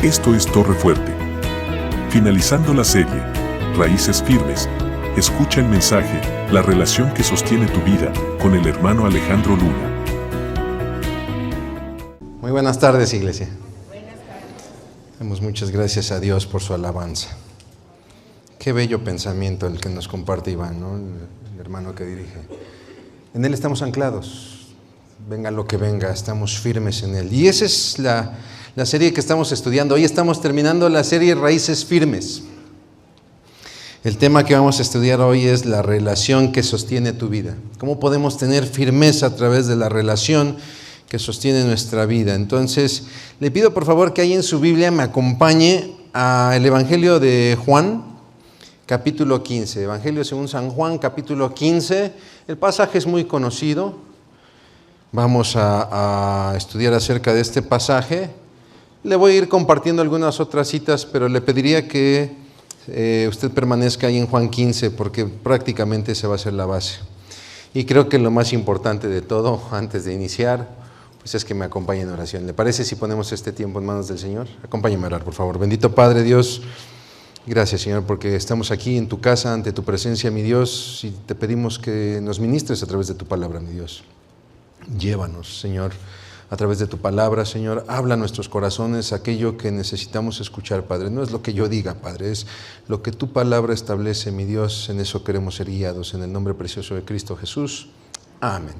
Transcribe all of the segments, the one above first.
Esto es Torre Fuerte. Finalizando la serie, Raíces Firmes, escucha el mensaje, la relación que sostiene tu vida, con el hermano Alejandro Luna. Muy buenas tardes, iglesia. Damos muchas gracias a Dios por su alabanza. Qué bello pensamiento el que nos comparte Iván, ¿no? El hermano que dirige. En Él estamos anclados. Venga lo que venga, estamos firmes en Él. Y esa es la serie que estamos estudiando. Hoy estamos terminando la serie Raíces Firmes. El tema que vamos a estudiar hoy es la relación que sostiene tu vida. ¿Cómo podemos tener firmeza a través de la relación que sostiene nuestra vida? Entonces, le pido por favor que ahí en su Biblia me acompañe al Evangelio de Juan, capítulo 15. Evangelio según San Juan, capítulo 15. El pasaje es muy conocido. Vamos a estudiar acerca de este pasaje. Le voy a ir compartiendo algunas otras citas, pero le pediría que usted permanezca ahí en Juan 15, porque prácticamente esa va a ser la base. Y creo que lo más importante de todo, antes de iniciar, pues es que me acompañe en oración. ¿Le parece si ponemos este tiempo en manos del Señor? Acompáñame a orar, por favor. Bendito Padre Dios, gracias, Señor, porque estamos aquí en tu casa, ante tu presencia, mi Dios, y te pedimos que nos ministres a través de tu palabra, mi Dios. Llévanos, Señor, a través de tu palabra, Señor, habla a nuestros corazones aquello que necesitamos escuchar, Padre. No es lo que yo diga, Padre, es lo que tu palabra establece, mi Dios. En eso queremos ser guiados, en el nombre precioso de Cristo Jesús. Amén.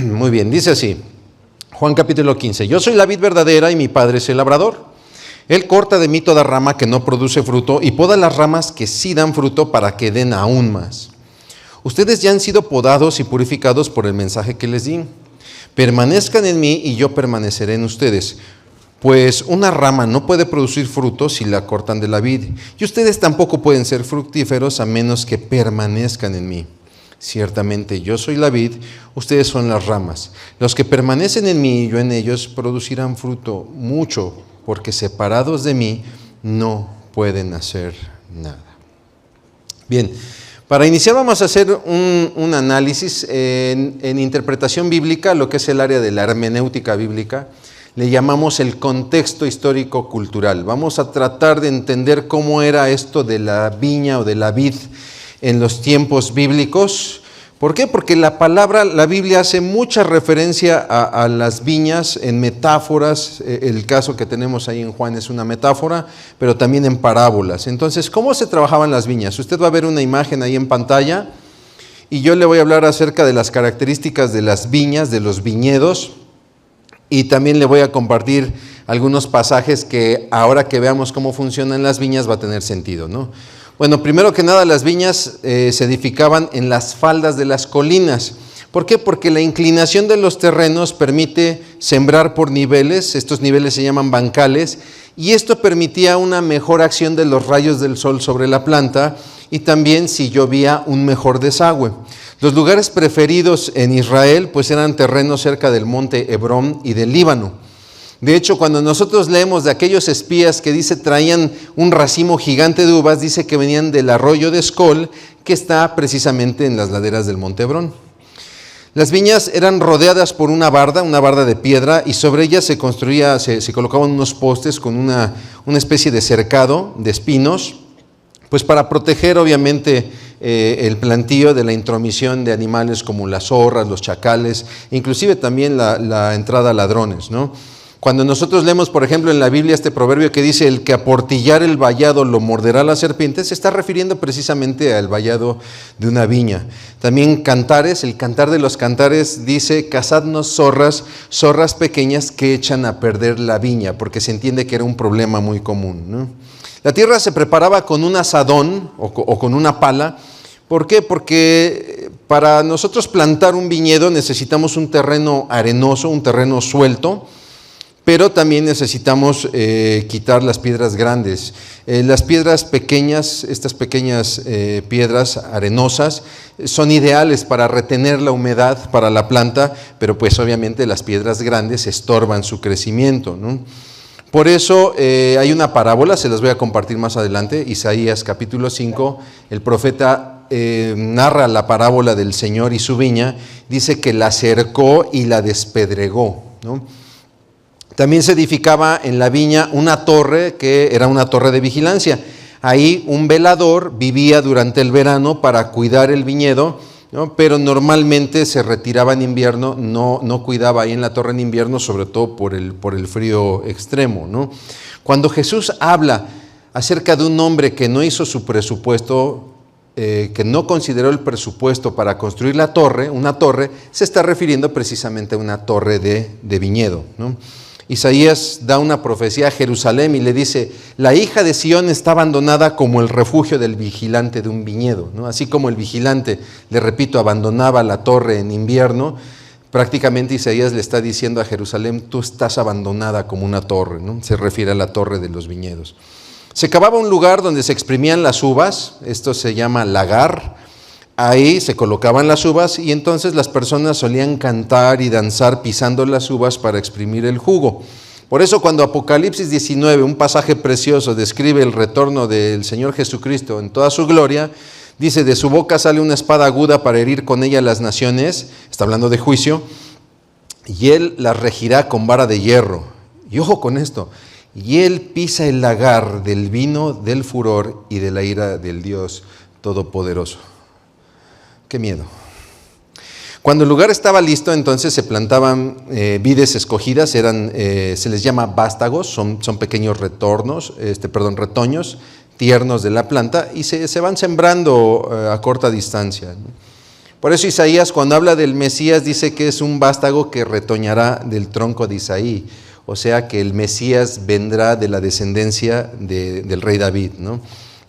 Muy bien, dice así, Juan capítulo 15. Yo soy la vid verdadera y mi Padre es el labrador. Él corta de mí toda rama que no produce fruto y poda las ramas que sí dan fruto para que den aún más. Ustedes ya han sido podados y purificados por el mensaje que les di. Permanezcan en mí y yo permaneceré en ustedes, pues una rama no puede producir fruto si la cortan de la vid, y ustedes tampoco pueden ser fructíferos a menos que permanezcan en mí. Ciertamente yo soy la vid, ustedes son las ramas. Los que permanecen en mí y yo en ellos producirán fruto mucho, porque separados de mí no pueden hacer nada. Bien. Para iniciar vamos a hacer un análisis en interpretación bíblica, lo que es el área de la hermenéutica bíblica. Le llamamos el contexto histórico-cultural. Vamos a tratar de entender cómo era esto de la viña o de la vid en los tiempos bíblicos. ¿Por qué? Porque la Biblia hace mucha referencia a las viñas en metáforas. El caso que tenemos ahí en Juan es una metáfora, pero también en parábolas. Entonces, ¿cómo se trabajaban las viñas? Usted va a ver una imagen ahí en pantalla y yo le voy a hablar acerca de las características de las viñas, de los viñedos, y también le voy a compartir algunos pasajes que ahora que veamos cómo funcionan las viñas va a tener sentido, ¿no? Bueno, primero que nada, las viñas se edificaban en las faldas de las colinas. ¿Por qué? Porque la inclinación de los terrenos permite sembrar por niveles. Estos niveles se llaman bancales, y esto permitía una mejor acción de los rayos del sol sobre la planta, y también, si llovía, un mejor desagüe. Los lugares preferidos en Israel pues eran terrenos cerca del monte Hebrón y del Líbano. De hecho, cuando nosotros leemos de aquellos espías que dice traían un racimo gigante de uvas, dice que venían del arroyo de Escol, que está precisamente en las laderas del monte Hebrón. Las viñas eran rodeadas por una barda de piedra, y sobre ellas se colocaban unos postes con una especie de cercado de espinos, pues para proteger obviamente el plantío de la intromisión de animales como las zorras, los chacales, inclusive también la entrada a ladrones, ¿no? Cuando nosotros leemos, por ejemplo, en la Biblia este proverbio que dice el que a portillar el vallado lo morderá la serpiente, se está refiriendo precisamente al vallado de una viña. También Cantares, el Cantar de los Cantares dice cazadnos zorras pequeñas que echan a perder la viña, porque se entiende que era un problema muy común, ¿no? La tierra se preparaba con un azadón o con una pala. ¿Por qué? Porque para nosotros plantar un viñedo necesitamos un terreno arenoso, un terreno suelto, pero también necesitamos quitar las piedras grandes. Las piedras pequeñas, estas pequeñas piedras arenosas, son ideales para retener la humedad para la planta, pero pues obviamente las piedras grandes estorban su crecimiento, ¿no? Por eso hay una parábola, se las voy a compartir más adelante, Isaías capítulo 5, el profeta narra la parábola del Señor y su viña, dice que la cercó y la despedregó, ¿no? También se edificaba en la viña una torre que era una torre de vigilancia. Ahí un velador vivía durante el verano para cuidar el viñedo, ¿no? Pero normalmente se retiraba en invierno, no cuidaba ahí en la torre en invierno, sobre todo por el frío extremo, ¿no? Cuando Jesús habla acerca de un hombre que no hizo su presupuesto, que no consideró el presupuesto para construir una torre, se está refiriendo precisamente a una torre de viñedo, ¿no? Isaías da una profecía a Jerusalén y le dice: la hija de Sión está abandonada como el refugio del vigilante de un viñedo, ¿no? Así como el vigilante, le repito, abandonaba la torre en invierno, prácticamente Isaías le está diciendo a Jerusalén: tú estás abandonada como una torre, ¿no? Se refiere a la torre de los viñedos. Se cavaba un lugar donde se exprimían las uvas, esto se llama lagar. Ahí se colocaban las uvas y entonces las personas solían cantar y danzar pisando las uvas para exprimir el jugo. Por eso cuando Apocalipsis 19, un pasaje precioso, describe el retorno del Señor Jesucristo en toda su gloria, dice: de su boca sale una espada aguda para herir con ella las naciones, está hablando de juicio, y él las regirá con vara de hierro. Y ojo con esto: y él pisa el lagar del vino del furor y de la ira del Dios Todopoderoso. ¡Qué miedo! Cuando el lugar estaba listo, entonces se plantaban vides escogidas, se les llama vástagos, son pequeños retoños tiernos de la planta, y se van sembrando a corta distancia, ¿no? Por eso Isaías, cuando habla del Mesías, dice que es un vástago que retoñará del tronco de Isaí, o sea que el Mesías vendrá de la descendencia del rey David, ¿no?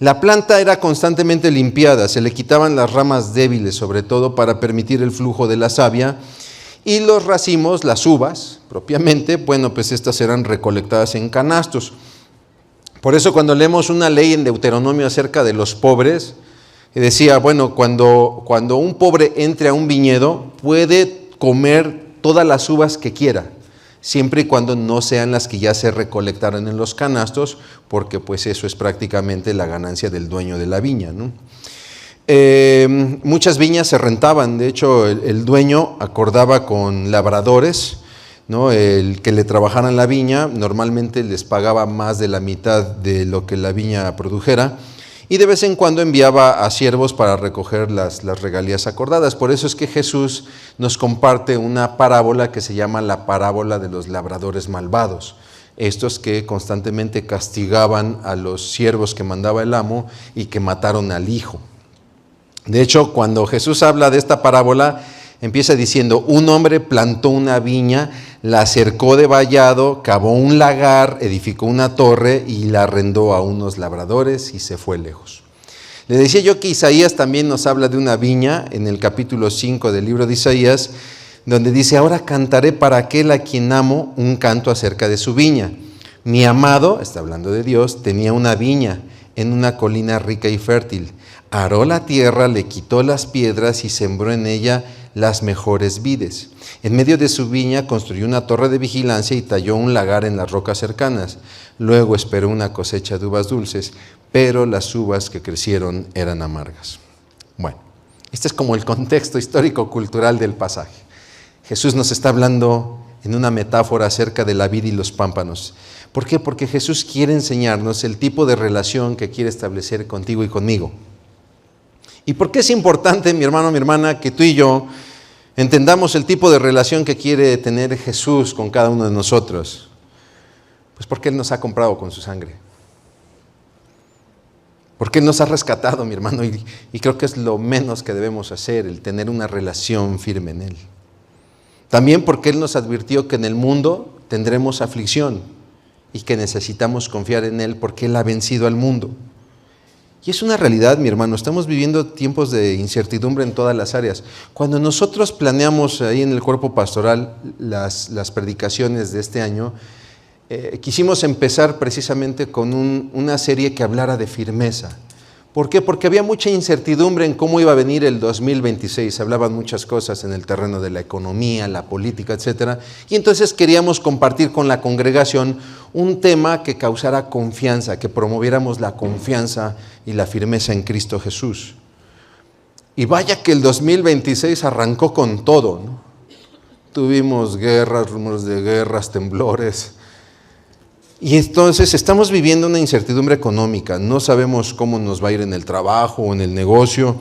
La planta era constantemente limpiada, se le quitaban las ramas débiles, sobre todo para permitir el flujo de la savia, y los racimos, las uvas propiamente, bueno, pues estas eran recolectadas en canastos. Por eso cuando leemos una ley en Deuteronomio acerca de los pobres, decía, bueno, cuando un pobre entre a un viñedo, puede comer todas las uvas que quiera, siempre y cuando no sean las que ya se recolectaron en los canastos, porque pues eso es prácticamente la ganancia del dueño de la viña, ¿no? Muchas viñas se rentaban, de hecho el dueño acordaba con labradores, ¿no? El que le trabajaran la viña, normalmente les pagaba más de la mitad de lo que la viña produjera, y de vez en cuando enviaba a siervos para recoger las regalías acordadas. Por eso es que Jesús nos comparte una parábola que se llama la parábola de los labradores malvados. Estos que constantemente castigaban a los siervos que mandaba el amo y que mataron al hijo. De hecho, cuando Jesús habla de esta parábola, empieza diciendo: un hombre plantó una viña, la cercó de vallado, cavó un lagar, edificó una torre y la arrendó a unos labradores y se fue lejos. Le decía yo que Isaías también nos habla de una viña en el capítulo 5 del libro de Isaías, donde dice: ahora cantaré para aquel a quien amo un canto acerca de su viña. Mi amado, está hablando de Dios, tenía una viña en una colina rica y fértil. Aró la tierra, le quitó las piedras y sembró en ella las mejores vides. En medio de su viña construyó una torre de vigilancia y talló un lagar en las rocas cercanas. Luego esperó una cosecha de uvas dulces, pero las uvas que crecieron eran amargas. Bueno, este es como el contexto histórico-cultural del pasaje. Jesús nos está hablando en una metáfora acerca de la vid y los pámpanos. ¿Por qué? Porque Jesús quiere enseñarnos el tipo de relación que quiere establecer contigo y conmigo. ¿Y por qué es importante, mi hermano, mi hermana, que tú y yo entendamos el tipo de relación que quiere tener Jesús con cada uno de nosotros? Pues porque Él nos ha comprado con su sangre. Porque Él nos ha rescatado, mi hermano, y creo que es lo menos que debemos hacer, el tener una relación firme en Él. También porque Él nos advirtió que en el mundo tendremos aflicción y que necesitamos confiar en Él porque Él ha vencido al mundo. Y es una realidad, mi hermano, estamos viviendo tiempos de incertidumbre en todas las áreas. Cuando nosotros planeamos ahí en el cuerpo pastoral las predicaciones de este año, quisimos empezar precisamente con una serie que hablara de firmeza. ¿Por qué? Porque había mucha incertidumbre en cómo iba a venir el 2026. Se hablaban muchas cosas en el terreno de la economía, la política, etc. Y entonces queríamos compartir con la congregación un tema que causara confianza, que promoviéramos la confianza y la firmeza en Cristo Jesús. Y vaya que el 2026 arrancó con todo, ¿no? tuvimos guerras, rumores de guerras, temblores. Y entonces estamos viviendo una incertidumbre económica. No sabemos cómo nos va a ir en el trabajo o en el negocio.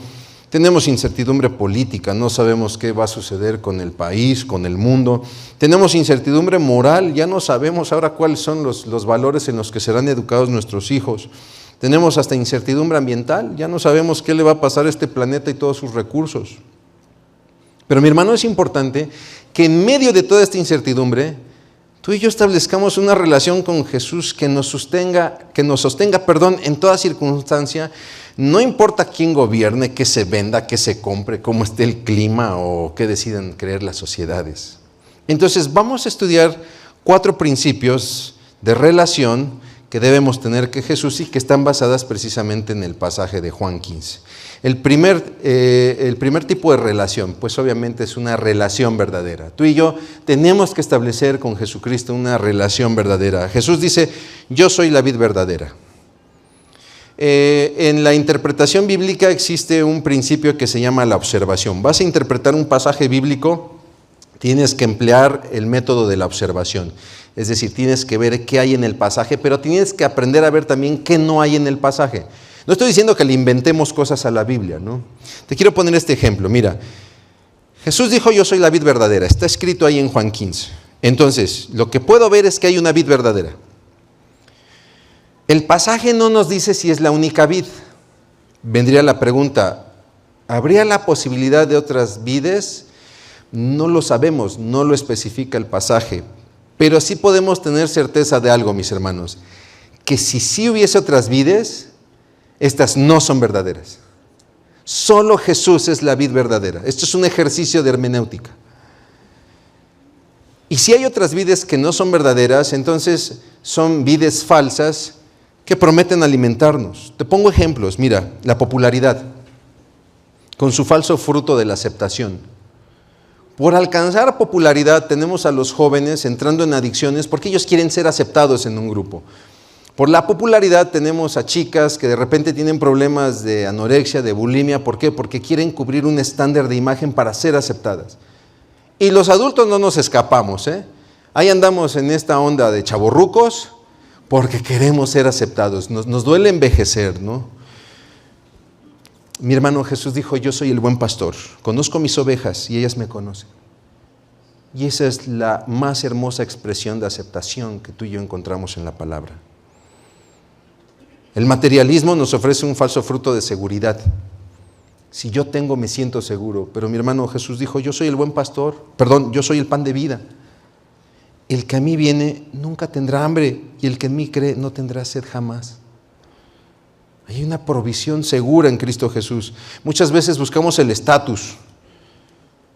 Tenemos incertidumbre política. No sabemos qué va a suceder con el país, con el mundo. Tenemos incertidumbre moral. Ya no sabemos ahora cuáles son los valores en los que serán educados nuestros hijos. Tenemos hasta incertidumbre ambiental. Ya no sabemos qué le va a pasar a este planeta y todos sus recursos. Pero mi hermano, es importante que en medio de toda esta incertidumbre, tú y yo establezcamos una relación con Jesús que nos sostenga, en toda circunstancia. No importa quién gobierne, qué se venda, qué se compre, cómo esté el clima o qué decidan creer las sociedades. Entonces vamos a estudiar 4 principios de relación que debemos tener con Jesús y que están basadas precisamente en el pasaje de Juan 15. El primer tipo de relación, pues obviamente es una relación verdadera. Tú y yo tenemos que establecer con Jesucristo una relación verdadera. Jesús dice, yo soy la vid verdadera. En la interpretación bíblica existe un principio que se llama la observación. Vas a interpretar un pasaje bíblico, tienes que emplear el método de la observación. Es decir, tienes que ver qué hay en el pasaje, pero tienes que aprender a ver también qué no hay en el pasaje. No estoy diciendo que le inventemos cosas a la Biblia, ¿no? Te quiero poner este ejemplo. Mira, Jesús dijo, yo soy la vid verdadera. Está escrito ahí en Juan 15. Entonces, lo que puedo ver es que hay una vid verdadera. El pasaje no nos dice si es la única vid. Vendría la pregunta, ¿habría la posibilidad de otras vides? No lo sabemos, no lo especifica el pasaje. Pero sí podemos tener certeza de algo, mis hermanos, que si sí hubiese otras vides, estas no son verdaderas. Solo Jesús es la vid verdadera. Esto es un ejercicio de hermenéutica. Y si hay otras vides que no son verdaderas, entonces son vides falsas que prometen alimentarnos. Te pongo ejemplos. Mira, la popularidad, con su falso fruto de la aceptación. Por alcanzar popularidad tenemos a los jóvenes entrando en adicciones porque ellos quieren ser aceptados en un grupo. Por la popularidad tenemos a chicas que de repente tienen problemas de anorexia, de bulimia. ¿Por qué? Porque quieren cubrir un estándar de imagen para ser aceptadas. Y los adultos no nos escapamos, ¿eh? Ahí andamos en esta onda de chavorrucos porque queremos ser aceptados. Nos duele envejecer, ¿no? Mi hermano, Jesús dijo, yo soy el buen pastor, conozco mis ovejas y ellas me conocen. Y esa es la más hermosa expresión de aceptación que tú y yo encontramos en la palabra. El materialismo nos ofrece un falso fruto de seguridad. Si yo tengo, me siento seguro. Pero mi hermano, Jesús dijo, yo soy el buen pastor, yo soy el pan de vida. El que a mí viene nunca tendrá hambre y el que en mí cree no tendrá sed jamás. Hay una provisión segura en Cristo Jesús. Muchas veces buscamos el estatus,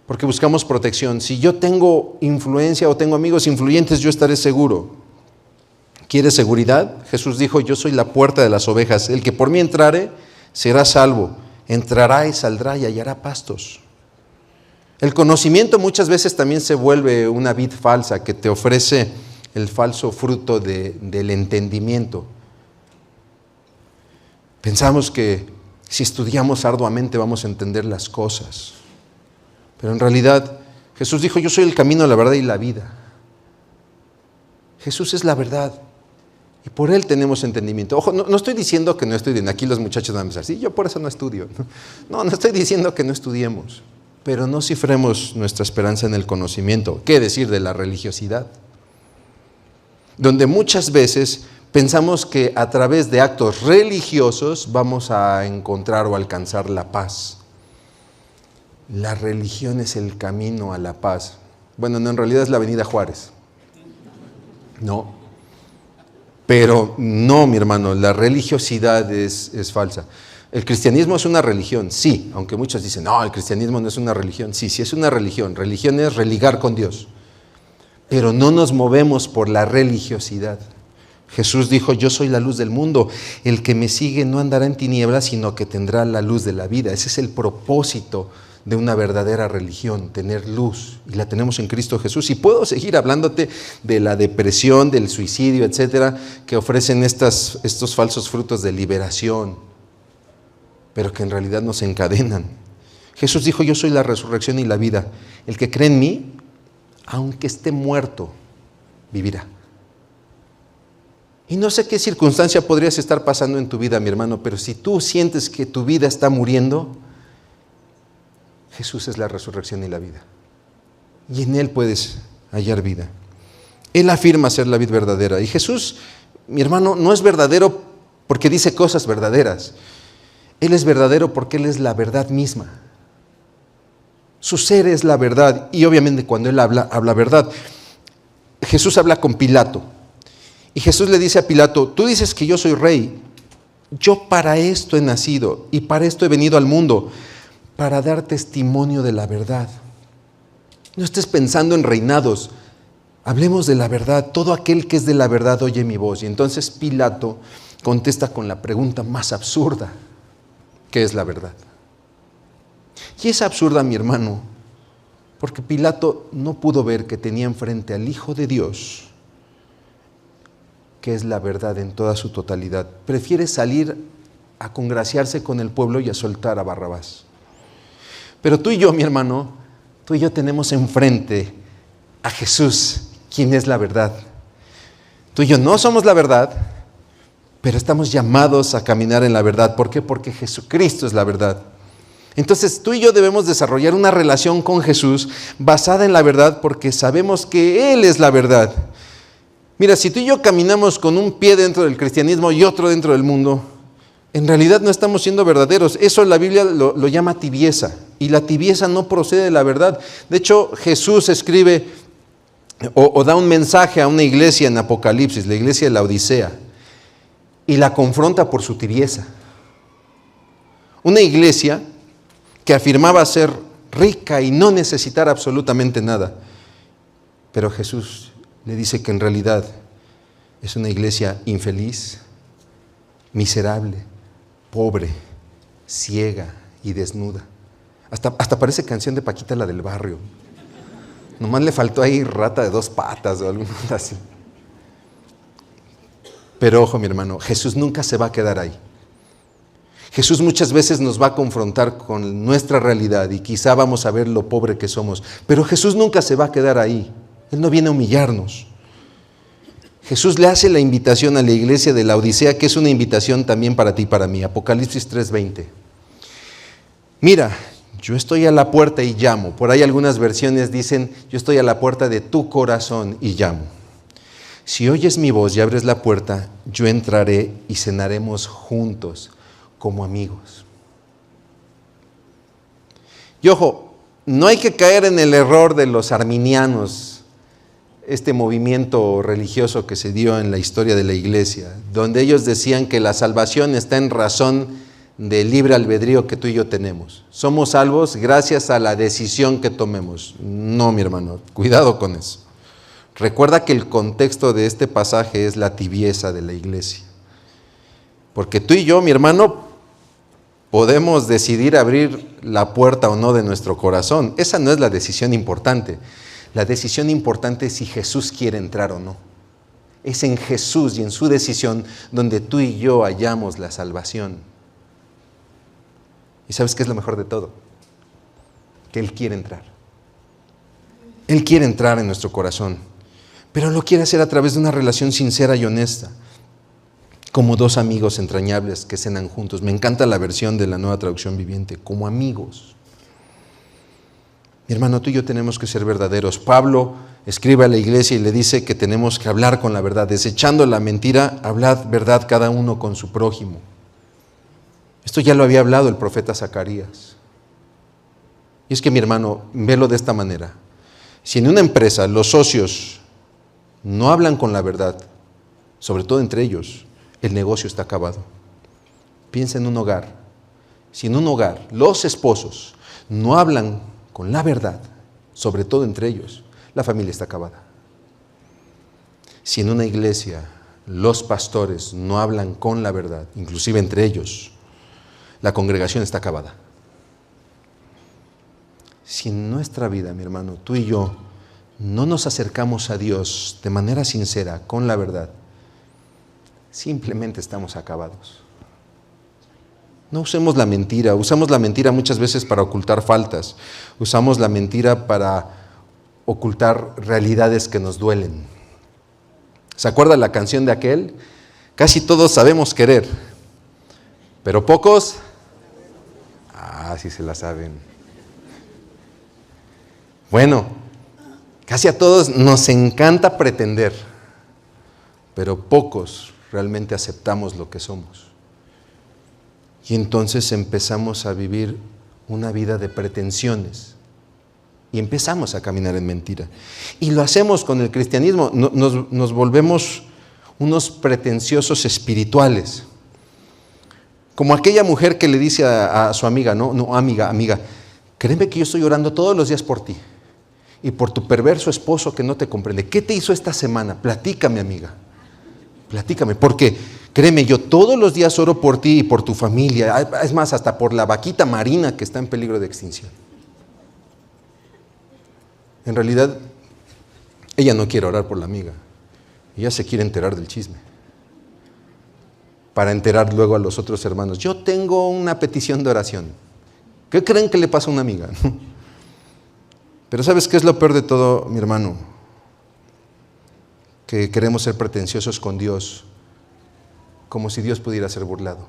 porque buscamos protección. Si yo tengo influencia o tengo amigos influyentes, yo estaré seguro. ¿Quieres seguridad? Jesús dijo, yo soy la puerta de las ovejas. El que por mí entrare, será salvo. Entrará y saldrá y hallará pastos. El conocimiento muchas veces también se vuelve una vid falsa que te ofrece el falso fruto del entendimiento. Pensamos que si estudiamos arduamente vamos a entender las cosas. Pero en realidad Jesús dijo, yo soy el camino, la verdad y la vida. Jesús es la verdad. Y por Él tenemos entendimiento. Ojo, no estoy diciendo que no estudien. Aquí los muchachos van a pensar, sí, yo por eso no estudio. No estoy diciendo que no estudiemos. Pero no cifremos nuestra esperanza en el conocimiento. ¿Qué decir de la religiosidad? Donde muchas veces pensamos que a través de actos religiosos vamos a encontrar o alcanzar la paz. La religión es el camino a la paz. Bueno, no, en realidad es la Avenida Juárez. No. Pero no, mi hermano, la religiosidad es falsa. ¿El cristianismo es una religión? Sí, aunque muchos dicen, no, el cristianismo no es una religión. Sí es una religión. Religión es religar con Dios. Pero no nos movemos por la religiosidad. Jesús dijo, yo soy la luz del mundo. El que me sigue no andará en tinieblas, sino que tendrá la luz de la vida. Ese es el propósito de una verdadera religión, tener luz. Y la tenemos en Cristo Jesús. Y puedo seguir hablándote de la depresión, del suicidio, etcétera, que ofrecen estos falsos frutos de liberación, pero que en realidad nos encadenan. Jesús dijo, yo soy la resurrección y la vida. El que cree en mí, aunque esté muerto, vivirá. Y no sé qué circunstancia podrías estar pasando en tu vida, mi hermano, pero si tú sientes que tu vida está muriendo, Jesús es la resurrección y la vida. Y en Él puedes hallar vida. Él afirma ser la vid verdadera. Y Jesús, mi hermano, no es verdadero porque dice cosas verdaderas. Él es verdadero porque Él es la verdad misma. Su ser es la verdad. Y obviamente cuando Él habla verdad. Jesús habla con Pilato. Y Jesús le dice a Pilato, tú dices que yo soy rey. Yo para esto he nacido y para esto he venido al mundo, para dar testimonio de la verdad. No estés pensando en reinados. Hablemos de la verdad. Todo aquel que es de la verdad oye mi voz. Y entonces Pilato contesta con la pregunta más absurda. ¿Qué es la verdad? Y es absurda, mi hermano, porque Pilato no pudo ver que tenía enfrente al Hijo de Dios, que es la verdad en toda su totalidad. Prefiere salir a congraciarse con el pueblo y a soltar a Barrabás. Pero tú y yo, mi hermano, tú y yo tenemos enfrente a Jesús, quien es la verdad. Tú y yo no somos la verdad, pero estamos llamados a caminar en la verdad. ¿Por qué? Porque Jesucristo es la verdad. Entonces tú y yo debemos desarrollar una relación con Jesús basada en la verdad, porque sabemos que Él es la verdad. Mira, si tú y yo caminamos con un pie dentro del cristianismo y otro dentro del mundo, en realidad no estamos siendo verdaderos. Eso la Biblia lo llama tibieza, y la tibieza no procede de la verdad. De hecho, Jesús escribe o da un mensaje a una iglesia en Apocalipsis, la iglesia de la Odisea, y la confronta por su tibieza. Una iglesia que afirmaba ser rica y no necesitar absolutamente nada. Pero Jesús le dice que en realidad es una iglesia infeliz, miserable, pobre, ciega y desnuda. Hasta parece canción de Paquita, la del barrio. Nomás le faltó ahí rata de 2 patas o algo así. Pero ojo, mi hermano, Jesús nunca se va a quedar ahí. Jesús muchas veces nos va a confrontar con nuestra realidad y quizá vamos a ver lo pobre que somos. Pero Jesús nunca se va a quedar ahí. Él no viene a humillarnos. Jesús le hace la invitación a la iglesia de la Odisea, que es una invitación también para ti y para mí. Apocalipsis 3:20. Mira, yo estoy a la puerta y llamo. Por ahí algunas versiones dicen, yo estoy a la puerta de tu corazón y llamo. Si oyes mi voz y abres la puerta, yo entraré y cenaremos juntos como amigos. Y ojo, no hay que caer en el error de los arminianos, este movimiento religioso que se dio en la historia de la iglesia, donde ellos decían que la salvación está en razón del libre albedrío que tú y yo tenemos. Somos salvos gracias a la decisión que tomemos. No, mi hermano, cuidado con eso. Recuerda que el contexto de este pasaje es la tibieza de la iglesia. Porque tú y yo, mi hermano, podemos decidir abrir la puerta o no de nuestro corazón. Esa no es la decisión importante. La decisión importante es si Jesús quiere entrar o no. Es en Jesús y en su decisión donde tú y yo hallamos la salvación. ¿Y sabes qué es lo mejor de todo? Que Él quiere entrar. Él quiere entrar en nuestro corazón, pero lo quiere hacer a través de una relación sincera y honesta, como 2 amigos entrañables que cenan juntos. Me encanta la versión de la Nueva Traducción Viviente, como amigos. Mi hermano, tú y yo tenemos que ser verdaderos. Pablo escribe a la iglesia y le dice que tenemos que hablar con la verdad. Desechando la mentira, hablad verdad cada uno con su prójimo. Esto ya lo había hablado el profeta Zacarías. Y es que, mi hermano, velo de esta manera. Si en una empresa los socios no hablan con la verdad, sobre todo entre ellos, el negocio está acabado. Piensa en un hogar. Si en un hogar los esposos no hablan con la verdad, sobre todo entre ellos, la familia está acabada. Si en una iglesia los pastores no hablan con la verdad, inclusive entre ellos, la congregación está acabada. Si en nuestra vida, mi hermano, tú y yo no nos acercamos a Dios de manera sincera, con la verdad, simplemente estamos acabados. No usemos la mentira. Usamos la mentira muchas veces para ocultar faltas. Usamos la mentira para ocultar realidades que nos duelen. ¿Se acuerda la canción de aquel? Casi todos sabemos querer, pero pocos, sí se la saben. Bueno, casi a todos nos encanta pretender, pero pocos realmente aceptamos lo que somos. Y entonces empezamos a vivir una vida de pretensiones y empezamos a caminar en mentira. Y lo hacemos con el cristianismo, nos volvemos unos pretenciosos espirituales. Como aquella mujer que le dice a su amiga, amiga, créeme que yo estoy orando todos los días por ti y por tu perverso esposo que no te comprende. ¿Qué te hizo esta semana? Platícame, amiga. Platícame, porque créeme, yo todos los días oro por ti y por tu familia. Es más, hasta por la vaquita marina que está en peligro de extinción. En realidad, ella no quiere orar por la amiga. Ella se quiere enterar del chisme. Para enterar luego a los otros hermanos. Yo tengo una petición de oración. ¿Qué creen que le pasa a una amiga? Pero ¿sabes qué es lo peor de todo, mi hermano? Que queremos ser pretenciosos con Dios, como si Dios pudiera ser burlado.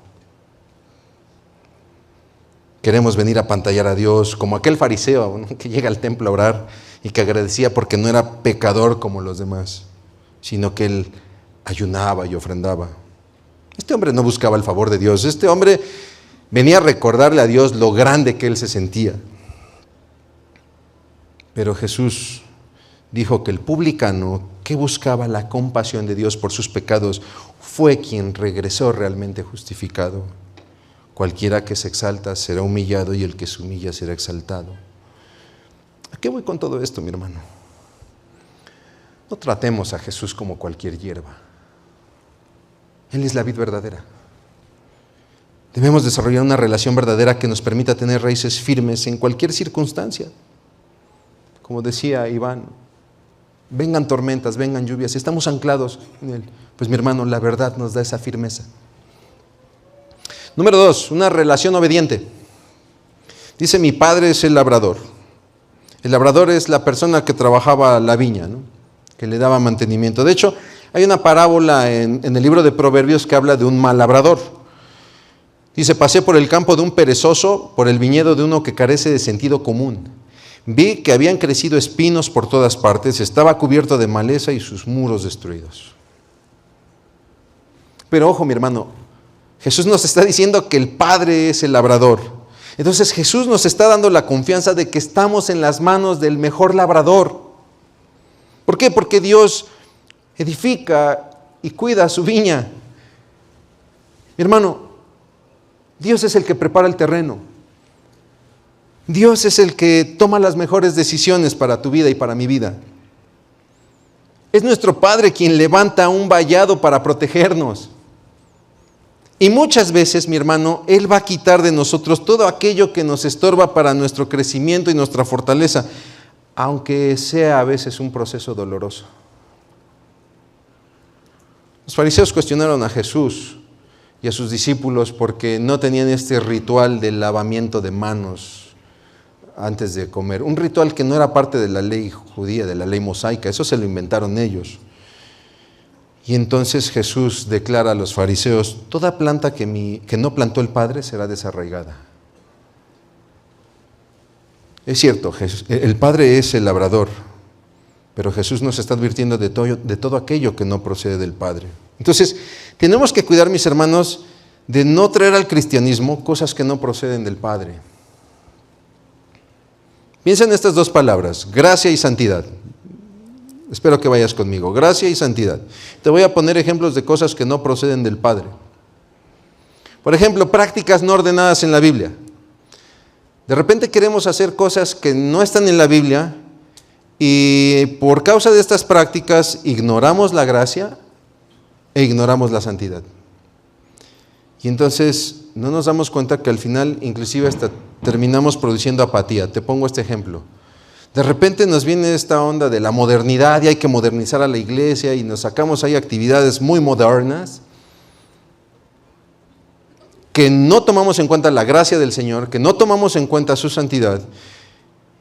Queremos venir a apantallar a Dios, como aquel fariseo, ¿no?, que llega al templo a orar y que agradecía porque no era pecador como los demás, sino que él ayunaba y ofrendaba. Este hombre no buscaba el favor de Dios, este hombre venía a recordarle a Dios lo grande que él se sentía. Pero Jesús dijo que el publicano que buscaba la compasión de Dios por sus pecados fue quien regresó realmente justificado. Cualquiera que se exalta será humillado y el que se humilla será exaltado. ¿A qué voy con todo esto, mi hermano? No tratemos a Jesús como cualquier hierba. Él es la vid verdadera. Debemos desarrollar una relación verdadera que nos permita tener raíces firmes en cualquier circunstancia. Como decía Iván, vengan tormentas, vengan lluvias, estamos anclados en Él. Pues mi hermano, la verdad nos da esa firmeza. Número 2, una relación obediente. Dice, mi padre es el labrador. El labrador es la persona que trabajaba la viña, ¿no?, que le daba mantenimiento. De hecho, hay una parábola en el libro de Proverbios que habla de un mal labrador. Dice, pasé por el campo de un perezoso, por el viñedo de uno que carece de sentido común. Vi que habían crecido espinos por todas partes, estaba cubierto de maleza y sus muros destruidos. Pero ojo, mi hermano, Jesús nos está diciendo que el Padre es el labrador. Entonces Jesús nos está dando la confianza de que estamos en las manos del mejor labrador. ¿Por qué? Porque Dios edifica y cuida su viña. Mi hermano, Dios es el que prepara el terreno. Dios es el que toma las mejores decisiones para tu vida y para mi vida. Es nuestro Padre quien levanta un vallado para protegernos. Y muchas veces, mi hermano, Él va a quitar de nosotros todo aquello que nos estorba para nuestro crecimiento y nuestra fortaleza, aunque sea a veces un proceso doloroso. Los fariseos cuestionaron a Jesús y a sus discípulos porque no tenían este ritual del lavamiento de manos antes de comer. Un ritual que no era parte de la ley judía, de la ley mosaica. Eso se lo inventaron ellos. Y entonces Jesús declara a los fariseos, toda planta que no plantó el Padre será desarraigada. Es cierto, el Padre es el labrador, pero Jesús nos está advirtiendo de todo aquello que no procede del Padre. Entonces, tenemos que cuidar, mis hermanos, de no traer al cristianismo cosas que no proceden del Padre. Piensa en estas dos palabras, gracia y santidad. Espero que vayas conmigo, gracia y santidad. Te voy a poner ejemplos de cosas que no proceden del Padre. Por ejemplo, prácticas no ordenadas en la Biblia. De repente queremos hacer cosas que no están en la Biblia y por causa de estas prácticas ignoramos la gracia e ignoramos la santidad. Y entonces no nos damos cuenta que al final inclusive hasta terminamos produciendo apatía. Te pongo este ejemplo. De repente nos viene esta onda de la modernidad y hay que modernizar a la iglesia y nos sacamos ahí actividades muy modernas que no tomamos en cuenta la gracia del Señor, que no tomamos en cuenta su santidad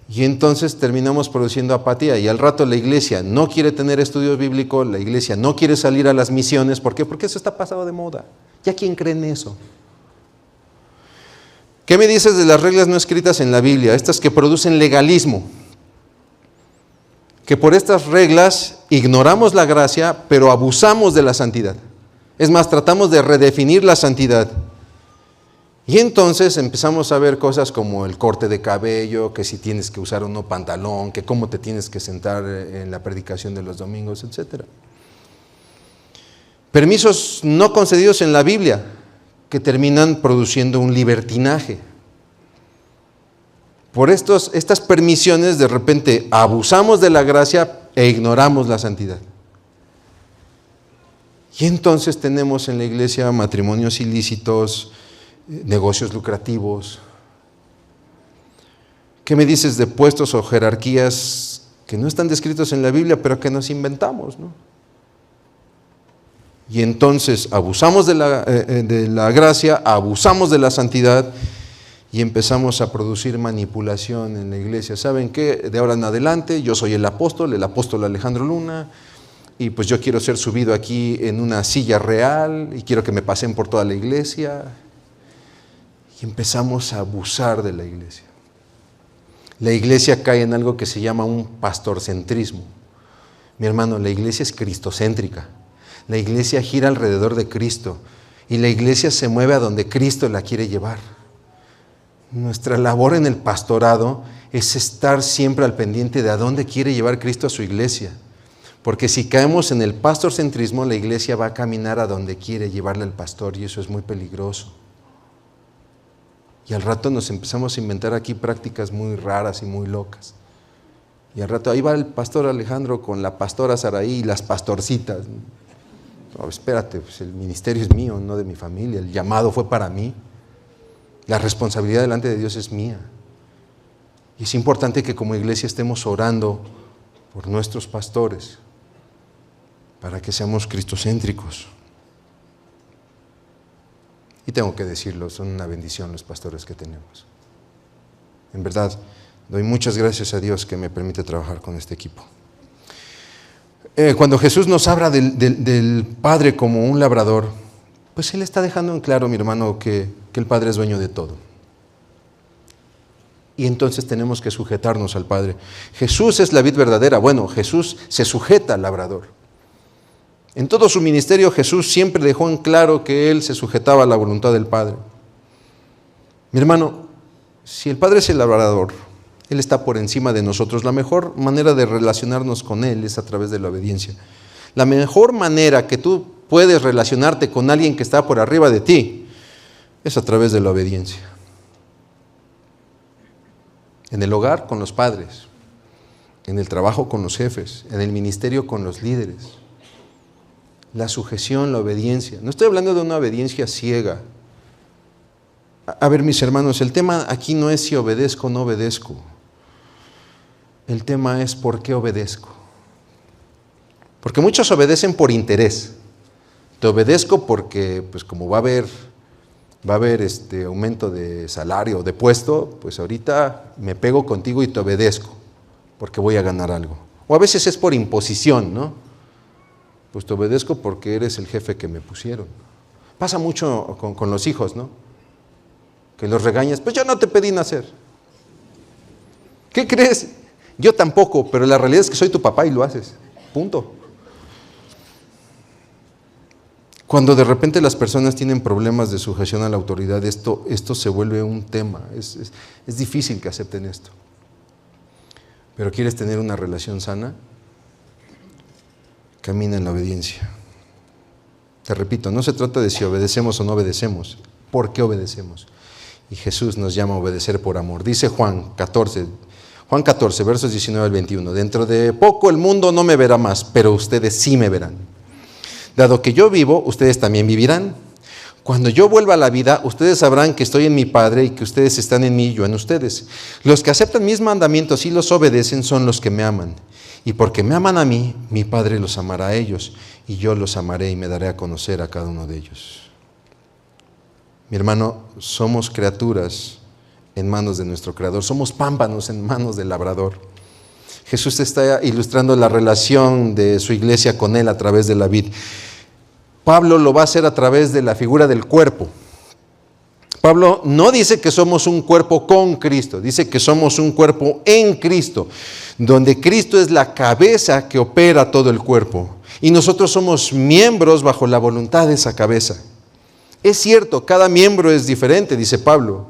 Y entonces terminamos produciendo apatía, y al rato la iglesia no quiere tener estudios bíblicos, la iglesia no quiere salir a las misiones. ¿Por qué? Porque eso está pasado de moda. ¿Ya quién cree en eso? ¿Qué me dices de las reglas no escritas en la Biblia? Estas que producen legalismo. Que por estas reglas ignoramos la gracia, pero abusamos de la santidad. Es más, tratamos de redefinir la santidad. Y entonces empezamos a ver cosas como el corte de cabello, que si tienes que usar o no pantalón, que cómo te tienes que sentar en la predicación de los domingos, etc. Permisos no concedidos en la Biblia, que terminan produciendo un libertinaje. Por estas permisiones, de repente abusamos de la gracia e ignoramos la santidad. Y entonces tenemos en la iglesia matrimonios ilícitos, negocios lucrativos. ¿Qué me dices de puestos o jerarquías que no están descritos en la Biblia, pero que nos inventamos, ¿no? Y entonces abusamos de la gracia, abusamos de la santidad y empezamos a producir manipulación en la iglesia. ¿Saben qué? De ahora en adelante yo soy el apóstol Alejandro Luna, y pues yo quiero ser subido aquí en una silla real y quiero que me pasen por toda la iglesia. Y empezamos a abusar de la iglesia. La iglesia cae en algo que se llama un pastorcentrismo. Mi hermano, la iglesia es cristocéntrica. La iglesia gira alrededor de Cristo y la iglesia se mueve a donde Cristo la quiere llevar. Nuestra labor en el pastorado es estar siempre al pendiente de a dónde quiere llevar Cristo a su iglesia. Porque si caemos en el pastorcentrismo, la iglesia va a caminar a donde quiere llevarle el pastor, y eso es muy peligroso. Y al rato nos empezamos a inventar aquí prácticas muy raras y muy locas. Y al rato ahí va el pastor Alejandro con la pastora Saraí y las pastorcitas. No, espérate, pues el ministerio es mío, no de mi familia. El llamado fue para mí. La responsabilidad delante de Dios es mía. Y es importante que como iglesia estemos orando por nuestros pastores para que seamos cristocéntricos. Y tengo que decirlo, son una bendición los pastores que tenemos. En verdad, doy muchas gracias a Dios que me permite trabajar con este equipo. Cuando Jesús nos habla del Padre como un labrador, pues Él está dejando en claro, mi hermano, que el Padre es dueño de todo. Y entonces tenemos que sujetarnos al Padre. Jesús es la vid verdadera. Bueno, Jesús se sujeta al labrador. En todo su ministerio Jesús siempre dejó en claro que Él se sujetaba a la voluntad del Padre. Mi hermano, si el Padre es el labrador, Él está por encima de nosotros. La mejor manera de relacionarnos con Él es a través de la obediencia. La mejor manera que tú puedes relacionarte con alguien que está por arriba de ti es a través de la obediencia. En el hogar con los padres, en el trabajo con los jefes, en el ministerio con los líderes. La sujeción, la obediencia. No estoy hablando de una obediencia ciega. A ver, mis hermanos, el tema aquí no es si obedezco o no obedezco. El tema es por qué obedezco. Porque muchos obedecen por interés. Te obedezco porque, pues como va a haber aumento de salario o de puesto, pues ahorita me pego contigo y te obedezco porque voy a ganar algo. O a veces es por imposición, ¿no? Pues te obedezco porque eres el jefe que me pusieron. Pasa mucho con los hijos, ¿no? Que los regañas, pues yo no te pedí nacer. ¿Qué crees? Yo tampoco, pero la realidad es que soy tu papá y lo haces. Punto. Cuando de repente las personas tienen problemas de sujeción a la autoridad, esto se vuelve un tema. Es difícil que acepten esto. Pero ¿quieres tener una relación sana? Camina en la obediencia. Te repito, no se trata de si obedecemos o no obedecemos. ¿Por qué obedecemos? Y Jesús nos llama a obedecer por amor. Dice Juan 14, versos 19 al 21. Dentro de poco el mundo no me verá más, pero ustedes sí me verán. Dado que yo vivo, ustedes también vivirán. Cuando yo vuelva a la vida, ustedes sabrán que estoy en mi Padre y que ustedes están en mí y yo en ustedes. Los que aceptan mis mandamientos y los obedecen son los que me aman. Y porque me aman a mí, mi Padre los amará a ellos, y yo los amaré y me daré a conocer a cada uno de ellos. Mi hermano, somos criaturas en manos de nuestro Creador. Somos pámpanos en manos del labrador. Jesús está ilustrando la relación de su iglesia con Él a través de la vid. Pablo lo va a hacer a través de la figura del cuerpo. Pablo no dice que somos un cuerpo con Cristo, dice que somos un cuerpo en Cristo, donde Cristo es la cabeza que opera todo el cuerpo. Y nosotros somos miembros bajo la voluntad de esa cabeza. Es cierto, cada miembro es diferente, dice Pablo.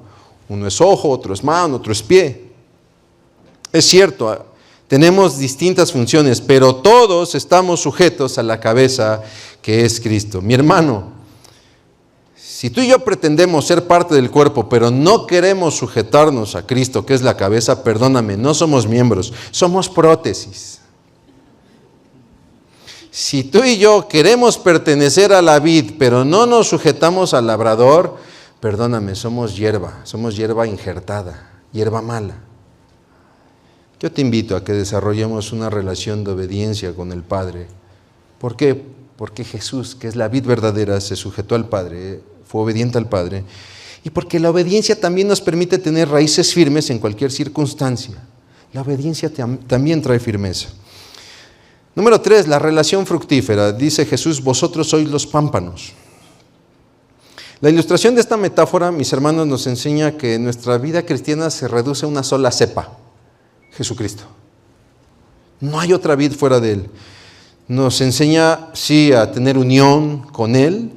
Uno es ojo, otro es mano, otro es pie. Es cierto, tenemos distintas funciones, pero todos estamos sujetos a la cabeza que es Cristo. Mi hermano, si tú y yo pretendemos ser parte del cuerpo, pero no queremos sujetarnos a Cristo, que es la cabeza, perdóname, no somos miembros, somos prótesis. Si tú y yo queremos pertenecer a la vid, pero no nos sujetamos al labrador, perdóname, somos hierba injertada, hierba mala. Yo te invito a que desarrollemos una relación de obediencia con el Padre. ¿Por qué? Porque Jesús, que es la vid verdadera, se sujetó al Padre, fue obediente al Padre, y porque la obediencia también nos permite tener raíces firmes en cualquier circunstancia. La obediencia también trae firmeza. Número 3, la relación fructífera. Dice Jesús, vosotros sois los pámpanos. La ilustración de esta metáfora, mis hermanos, nos enseña que nuestra vida cristiana se reduce a una sola cepa, Jesucristo. No hay otra vid fuera de Él. Nos enseña, sí, a tener unión con Él,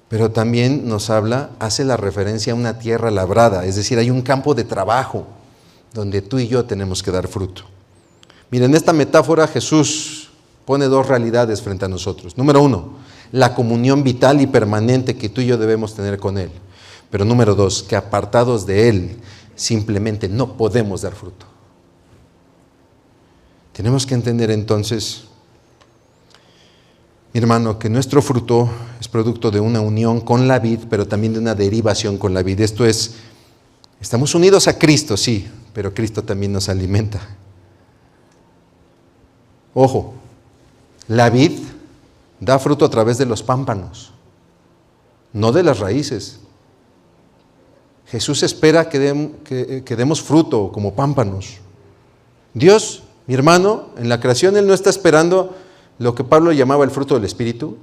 pero también nos hace la referencia a una tierra labrada, es decir, hay un campo de trabajo donde tú y yo tenemos que dar fruto. Miren, en esta metáfora Jesús pone dos realidades frente a nosotros. Número 1, la comunión vital y permanente que tú y yo debemos tener con Él. Pero número 2, que apartados de Él simplemente no podemos dar fruto. Tenemos que entender entonces, mi hermano, que nuestro fruto es producto de una unión con la vid, pero también de una derivación con la vid. Esto es, estamos unidos a Cristo, sí, pero Cristo también nos alimenta. Ojo, la vid da fruto a través de los pámpanos, no de las raíces. Jesús espera que demos fruto como pámpanos. Dios, mi hermano, en la creación Él no está esperando lo que Pablo llamaba el fruto del Espíritu.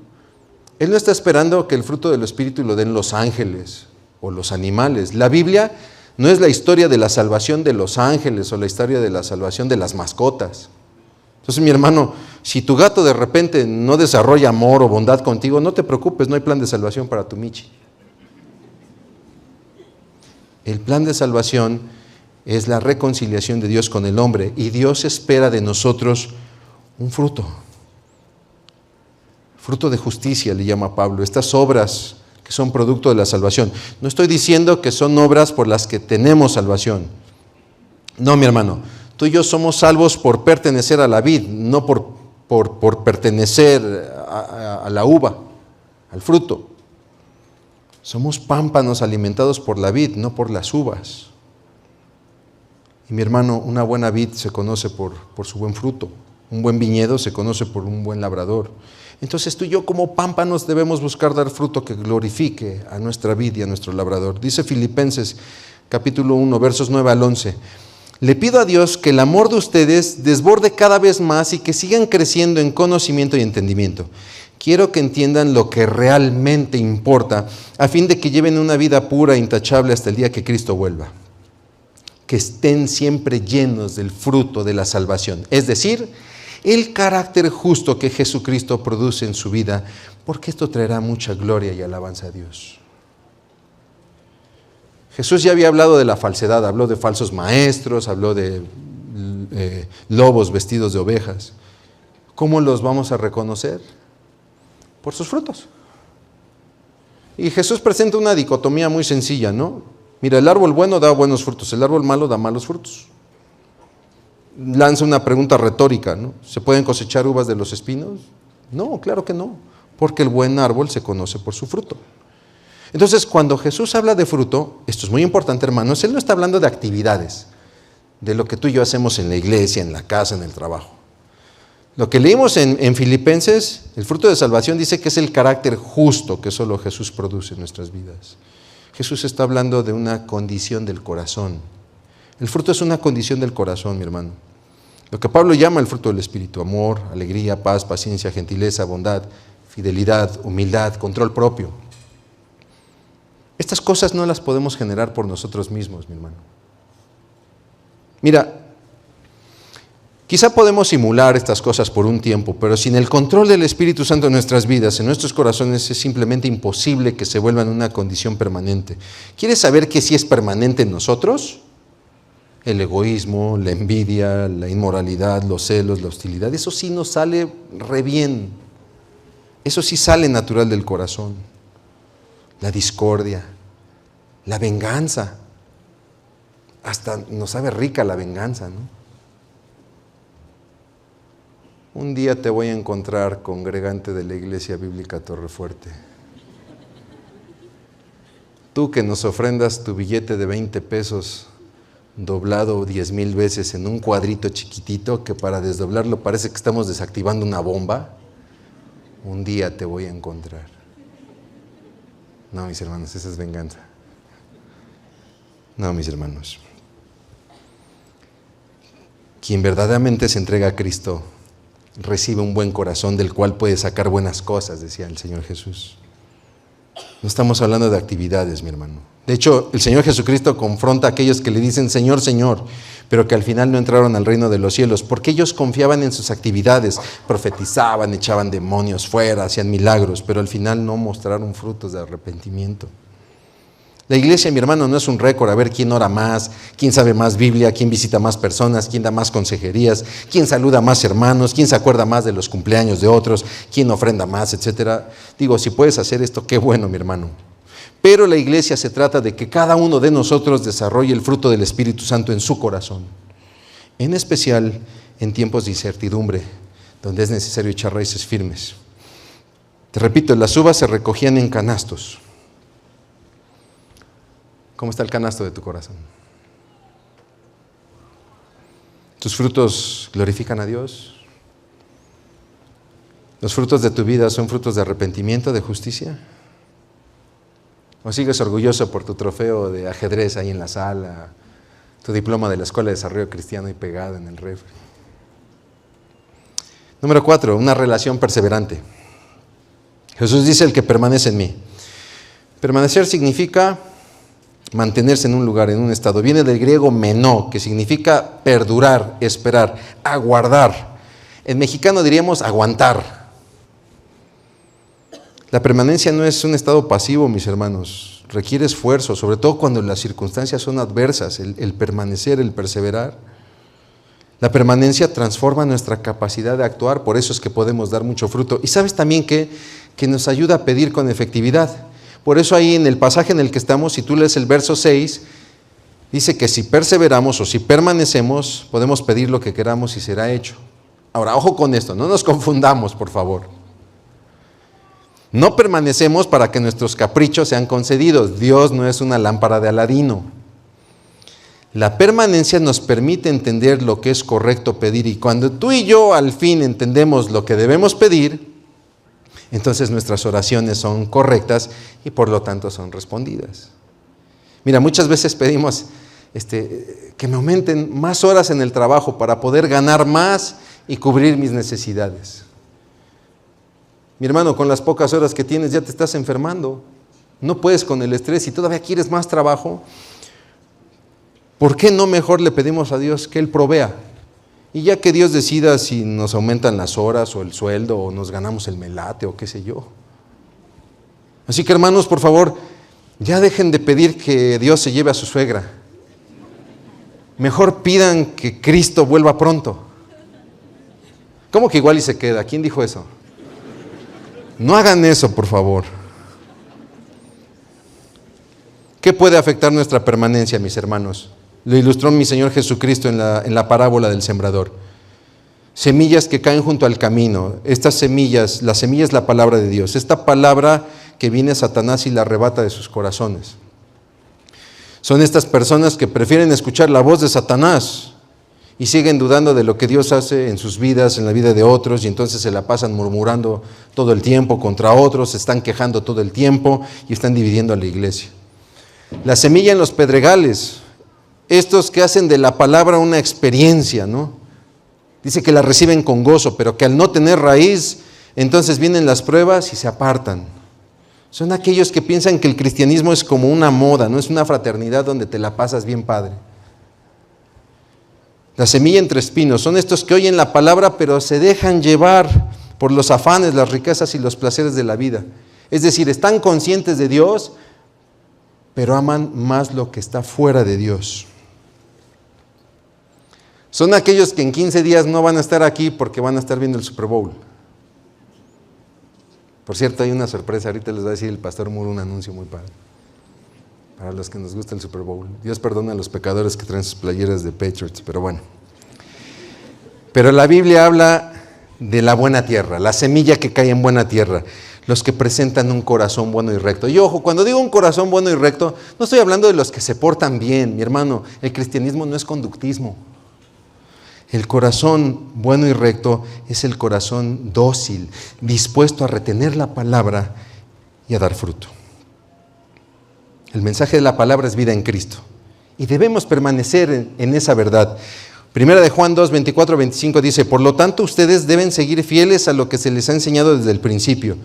Él no está esperando que el fruto del Espíritu lo den los ángeles o los animales. La Biblia no es la historia de la salvación de los ángeles o la historia de la salvación de las mascotas. Entonces, mi hermano, si tu gato de repente no desarrolla amor o bondad contigo, no te preocupes, no hay plan de salvación para tu Michi. El plan de salvación es la reconciliación de Dios con el hombre, y Dios espera de nosotros un fruto. Fruto de justicia le llama Pablo, estas obras que son producto de la salvación. No estoy diciendo que son obras por las que tenemos salvación. No, mi hermano, tú y yo somos salvos por pertenecer a la vid, no por pertenecer a la uva, al fruto. Somos pámpanos alimentados por la vid, no por las uvas. Y mi hermano, una buena vid se conoce por su buen fruto. Un buen viñedo se conoce por un buen labrador. Entonces tú y yo como pámpanos debemos buscar dar fruto que glorifique a nuestra vid y a nuestro labrador. Dice Filipenses capítulo 1, versos 9 al 11. Le pido a Dios que el amor de ustedes desborde cada vez más y que sigan creciendo en conocimiento y entendimiento. Quiero que entiendan lo que realmente importa, a fin de que lleven una vida pura e intachable hasta el día que Cristo vuelva. Que estén siempre llenos del fruto de la salvación, es decir, el carácter justo que Jesucristo produce en su vida, porque esto traerá mucha gloria y alabanza a Dios. Jesús ya había hablado de la falsedad, habló de falsos maestros, habló de lobos vestidos de ovejas. ¿Cómo los vamos a reconocer? Por sus frutos. Y Jesús presenta una dicotomía muy sencilla, ¿no? Mira, el árbol bueno da buenos frutos, el árbol malo da malos frutos. Lanza una pregunta retórica, ¿no? ¿Se pueden cosechar uvas de los espinos? No, claro que no, porque el buen árbol se conoce por su fruto. Entonces, cuando Jesús habla de fruto, esto es muy importante, hermanos, Él no está hablando de actividades, de lo que tú y yo hacemos en la iglesia, en la casa, en el trabajo. Lo que leímos en Filipenses, el fruto de salvación dice que es el carácter justo que solo Jesús produce en nuestras vidas. Jesús está hablando de una condición del corazón. El fruto es una condición del corazón, mi hermano. Lo que Pablo llama el fruto del Espíritu: amor, alegría, paz, paciencia, gentileza, bondad, fidelidad, humildad, control propio. Estas cosas no las podemos generar por nosotros mismos, mi hermano. Mira, quizá podemos simular estas cosas por un tiempo, pero sin el control del Espíritu Santo en nuestras vidas, en nuestros corazones, es simplemente imposible que se vuelvan una condición permanente. ¿Quieres saber qué sí es permanente en nosotros? El egoísmo, la envidia, la inmoralidad, los celos, la hostilidad. Eso sí nos sale re bien. Eso sí sale natural del corazón. La discordia, la venganza. Hasta nos sabe rica la venganza, ¿no? Un día te voy a encontrar, congregante de la Iglesia Bíblica Torrefuerte. Tú que nos ofrendas tu billete de 20 pesos doblado 10,000 veces en un cuadrito chiquitito que para desdoblarlo parece que estamos desactivando una bomba. Un día te voy a encontrar. No, mis hermanos, esa es venganza. No, mis hermanos. Quien verdaderamente se entrega a Cristo recibe un buen corazón del cual puede sacar buenas cosas, decía el Señor Jesús. No estamos hablando de actividades, mi hermano. De hecho, el Señor Jesucristo confronta a aquellos que le dicen Señor, Señor, pero que al final no entraron al reino de los cielos, porque ellos confiaban en sus actividades, profetizaban, echaban demonios fuera, hacían milagros, pero al final no mostraron frutos de arrepentimiento. La iglesia, mi hermano, no es un récord a ver quién ora más, quién sabe más Biblia, quién visita más personas, quién da más consejerías, quién saluda más hermanos, quién se acuerda más de los cumpleaños de otros, quién ofrenda más, etcétera. Digo, si puedes hacer esto, qué bueno, mi hermano. Pero la iglesia se trata de que cada uno de nosotros desarrolle el fruto del Espíritu Santo en su corazón. En especial en tiempos de incertidumbre, donde es necesario echar raíces firmes. Te repito, las uvas se recogían en canastos. ¿Cómo está el canasto de tu corazón? ¿Tus frutos glorifican a Dios? ¿Los frutos de tu vida son frutos de arrepentimiento, de justicia? ¿O sigues orgulloso por tu trofeo de ajedrez ahí en la sala, tu diploma de la Escuela de Desarrollo Cristiano ahí pegado en el refri? Número 4, una relación perseverante. Jesús dice: el que permanece en mí. Permanecer significa mantenerse en un lugar, en un estado. Viene del griego menó, que significa perdurar, esperar, aguardar. En mexicano diríamos aguantar. La permanencia no es un estado pasivo, mis hermanos. Requiere esfuerzo, sobre todo cuando las circunstancias son adversas, el permanecer, el perseverar. La permanencia transforma nuestra capacidad de actuar, por eso es que podemos dar mucho fruto. Y sabes también que nos ayuda a pedir con efectividad. Por eso ahí en el pasaje en el que estamos, si tú lees el verso 6, dice que si perseveramos o si permanecemos, podemos pedir lo que queramos y será hecho. Ahora, ojo con esto, no nos confundamos, por favor. No permanecemos para que nuestros caprichos sean concedidos. Dios no es una lámpara de Aladino. La permanencia nos permite entender lo que es correcto pedir, y cuando tú y yo al fin entendemos lo que debemos pedir, entonces nuestras oraciones son correctas y por lo tanto son respondidas. Mira, muchas veces pedimos que me aumenten más horas en el trabajo para poder ganar más y cubrir mis necesidades. Mi hermano, con las pocas horas que tienes ya te estás enfermando. No puedes con el estrés y todavía quieres más trabajo. ¿Por qué no mejor le pedimos a Dios que Él provea? Y ya que Dios decida si nos aumentan las horas o el sueldo o nos ganamos el melate o qué sé yo. Así que hermanos, por favor, ya dejen de pedir que Dios se lleve a su suegra. Mejor pidan que Cristo vuelva pronto. ¿Cómo que igual y se queda? ¿Quién dijo eso? No hagan eso, por favor. ¿Qué puede afectar nuestra permanencia, mis hermanos? Lo ilustró mi Señor Jesucristo en la parábola del sembrador. Semillas que caen junto al camino. Estas semillas, la semilla es la palabra de Dios. Esta palabra que viene Satanás y la arrebata de sus corazones. Son estas personas que prefieren escuchar la voz de Satanás y siguen dudando de lo que Dios hace en sus vidas, en la vida de otros, y entonces se la pasan murmurando todo el tiempo contra otros, se están quejando todo el tiempo y están dividiendo a la iglesia. La semilla en los pedregales, estos que hacen de la palabra una experiencia, ¿no? Dice que la reciben con gozo, pero que al no tener raíz, entonces vienen las pruebas y se apartan. Son aquellos que piensan que el cristianismo es como una moda, no es una fraternidad donde te la pasas bien padre. La semilla entre espinos son estos que oyen la palabra, pero se dejan llevar por los afanes, las riquezas y los placeres de la vida. Es decir, están conscientes de Dios, pero aman más lo que está fuera de Dios. Son aquellos que en 15 días no van a estar aquí porque van a estar viendo el Super Bowl. Por cierto, hay una sorpresa, ahorita les va a decir el pastor Muro un anuncio muy padre. Para los que nos gusta el Super Bowl. Dios perdona a los pecadores que traen sus playeras de Patriots, pero bueno. Pero la Biblia habla de la buena tierra, la semilla que cae en buena tierra, los que presentan un corazón bueno y recto. Y ojo, cuando digo un corazón bueno y recto, no estoy hablando de los que se portan bien, mi hermano. El cristianismo no es conductismo. El corazón bueno y recto es el corazón dócil, dispuesto a retener la palabra y a dar fruto. El mensaje de la palabra es vida en Cristo y debemos permanecer en esa verdad. Primera de Juan 2, 24, 25 dice: por lo tanto ustedes deben seguir fieles a lo que se les ha enseñado desde el principio.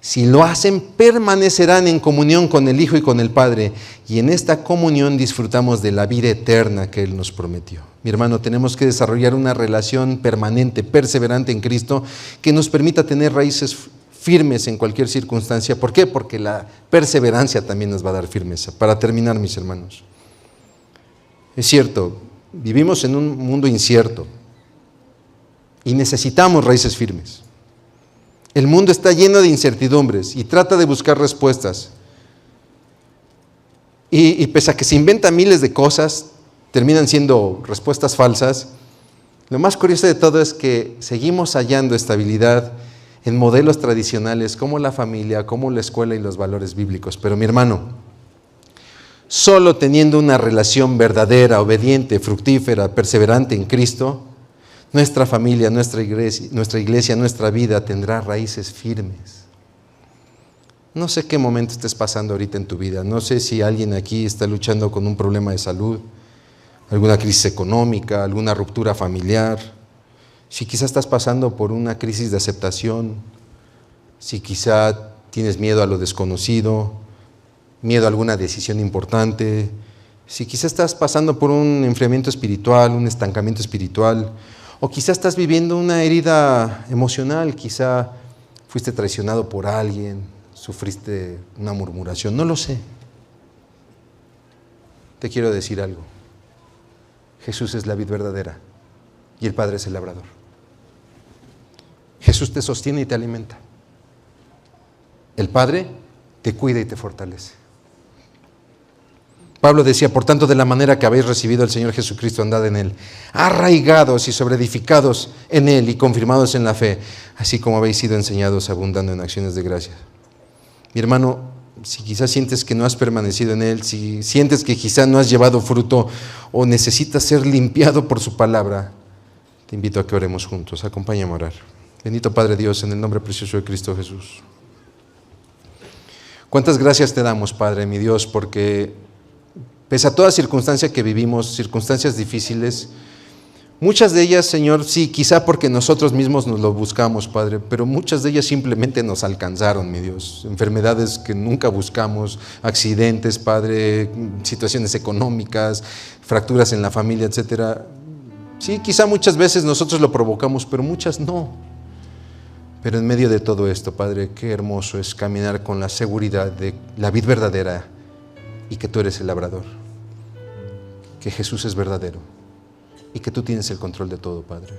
Si lo hacen, permanecerán en comunión con el Hijo y con el Padre, y en esta comunión disfrutamos de la vida eterna que Él nos prometió. Mi hermano, tenemos que desarrollar una relación permanente, perseverante en Cristo, que nos permita tener raíces firmes en cualquier circunstancia. ¿Por qué? Porque la perseverancia también nos va a dar firmeza. Para terminar, mis hermanos, es cierto, vivimos en un mundo incierto y necesitamos raíces firmes. El mundo está lleno de incertidumbres y trata de buscar respuestas. Y pese a que se inventan miles de cosas, terminan siendo respuestas falsas. Lo más curioso de todo es que seguimos hallando estabilidad en modelos tradicionales como la familia, como la escuela y los valores bíblicos. Pero mi hermano, solo teniendo una relación verdadera, obediente, fructífera, perseverante en Cristo, nuestra familia, nuestra iglesia, nuestra vida tendrá raíces firmes. No sé qué momento estés pasando ahorita en tu vida. No sé si alguien aquí está luchando con un problema de salud, alguna crisis económica, alguna ruptura familiar. Si quizás estás pasando por una crisis de aceptación, si quizá tienes miedo a lo desconocido, miedo a alguna decisión importante, si quizás estás pasando por un enfriamiento espiritual, un estancamiento espiritual, o quizá estás viviendo una herida emocional, quizá fuiste traicionado por alguien, sufriste una murmuración, no lo sé. Te quiero decir algo. Jesús es la vid verdadera y el Padre es el labrador. Jesús te sostiene y te alimenta. El Padre te cuida y te fortalece. Pablo decía: por tanto, de la manera que habéis recibido al Señor Jesucristo, andad en Él, arraigados y sobreedificados en Él y confirmados en la fe, así como habéis sido enseñados, abundando en acciones de gracia. Mi hermano, si quizás sientes que no has permanecido en Él, si sientes que quizás no has llevado fruto o necesitas ser limpiado por su palabra, te invito a que oremos juntos. Acompáñame a orar. Bendito Padre Dios, en el nombre precioso de Cristo Jesús. Cuántas gracias te damos, Padre, mi Dios, porque pese a toda circunstancia que vivimos, circunstancias difíciles, muchas de ellas, Señor, sí, quizá porque nosotros mismos nos lo buscamos, Padre, pero muchas de ellas simplemente nos alcanzaron, mi Dios. Enfermedades que nunca buscamos, accidentes, Padre, situaciones económicas, fracturas en la familia, etcétera. Sí, quizá muchas veces nosotros lo provocamos, pero muchas no. Pero en medio de todo esto, Padre, qué hermoso es caminar con la seguridad de la vid verdadera y que tú eres el labrador, que Jesús es verdadero y que tú tienes el control de todo, Padre.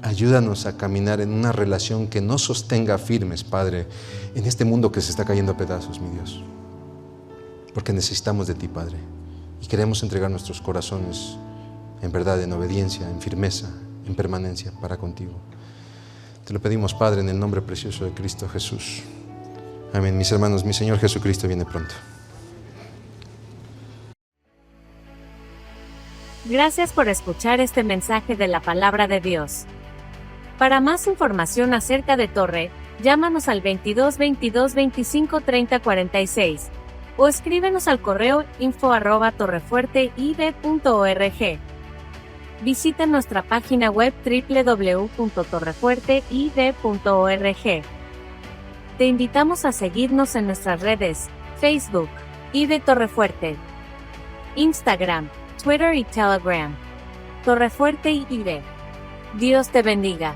Ayúdanos a caminar en una relación que nos sostenga firmes, Padre, en este mundo que se está cayendo a pedazos, mi Dios, porque necesitamos de ti, Padre, y queremos entregar nuestros corazones en verdad, en obediencia, en firmeza, en permanencia para contigo. Te lo pedimos, Padre, en el nombre precioso de Cristo Jesús. Amén. Mis hermanos, mi Señor Jesucristo viene pronto. Gracias por escuchar este mensaje de la Palabra de Dios. Para más información acerca de Torre, llámanos al 22 22 25 30 46. o escríbenos al correo info@torrefuerteid.org. Visita nuestra página web www.torrefuerteid.org. Te invitamos a seguirnos en nuestras redes, Facebook, ID Torrefuerte, Instagram, Twitter y Telegram. Torrefuerte ID. Dios te bendiga.